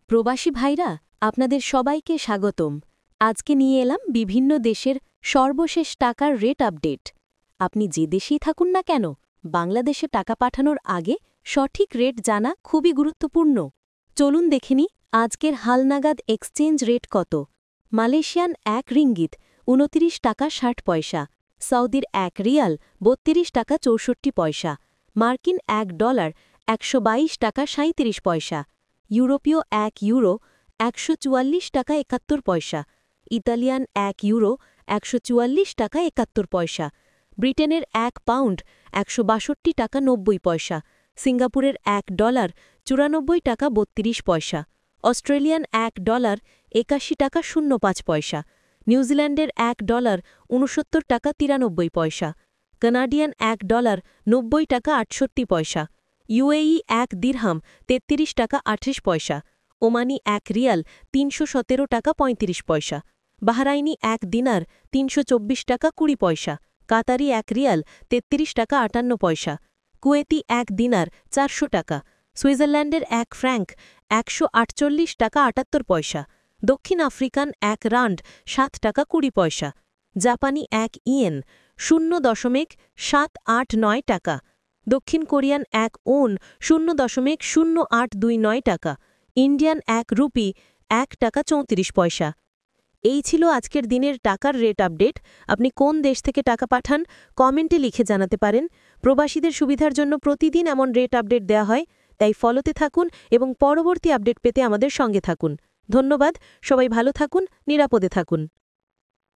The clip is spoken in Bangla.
প্রবাসী ভাইরা, আপনাদের সবাইকে স্বাগতম। আজকে নিয়ে এলাম বিভিন্ন দেশের সর্বশেষ টাকার রেট আপডেট। আপনি যে দেশেই থাকুন না কেন, বাংলাদেশে টাকা পাঠানোর আগে সঠিক রেট জানা খুবই গুরুত্বপূর্ণ। চলুন দেখে নিই আজকের হালনাগাদ এক্সচেঞ্জ রেট কত। মালয়েশিয়ান ১ রিঙ্গিত ২৯ টাকা ৬০ পয়সা, সৌদির ১ রিয়াল ৩২ টাকা ৬৪ পয়সা, মার্কিন $১ ১২২ টাকা ৩৭ পয়সা, ইউরোপীয় ১ ইউরো ১৪৪ টাকা ৭১ পয়সা, ইতালিয়ান ১ ইউরো ১৪৪ টাকা ৭১ পয়সা, ব্রিটেনের ১ পাউন্ড ১৬২ টাকা ৯০ পয়সা, সিঙ্গাপুরের $১ ৯৪ টাকা ৩২ পয়সা, অস্ট্রেলিয়ান $১ ৮১ টাকা ০৫ পয়সা, নিউজিল্যান্ডের $১ ৬৯ টাকা ৯৩ পয়সা, কানাডিয়ান $১ ৯০ টাকা ৬৮ পয়সা, ইউএই ১ দিরহাম ৩৩ টাকা ৩৮ পয়সা, ওমানি ১ রিয়াল ৩১৭ টাকা ৩৫ পয়সা, বাহরাইনি ১ দিনার ৩২৪ টাকা ২০ পয়সা, কাতারি ১ রিয়াল ৩৩ টাকা ৫৮ পয়সা, কুয়েতি ১ দিনার ৪০০ টাকা, সুইজারল্যান্ডের ১ ফ্র্যাঙ্ক ১৪৮ টাকা ৭৮ পয়সা, দক্ষিণ আফ্রিকান ১ রান্ড ৭ টাকা ২০ পয়সা, জাপানি ১ ইয়েন ০.৭৮৯ টাকা, দক্ষিণ কোরিয়ান ১ ওন ০.০৮২৯ টাকা, ইন্ডিয়ান ১ রুপি ১ টাকা ৩৪ পয়সা। এই ছিল আজকের দিনের টাকার রেট আপডেট। আপনি কোন দেশ থেকে টাকা পাঠান কমেন্টে লিখে জানাতে পারেন। প্রবাসীদের সুবিধার জন্য প্রতিদিন এমন রেট আপডেট দেওয়া হয়, তাই ফলোতে থাকুন এবং পরবর্তী আপডেট পেতে আমাদের সঙ্গে থাকুন। ধন্যবাদ। সবাই ভালো থাকুন, নিরাপদে থাকুন।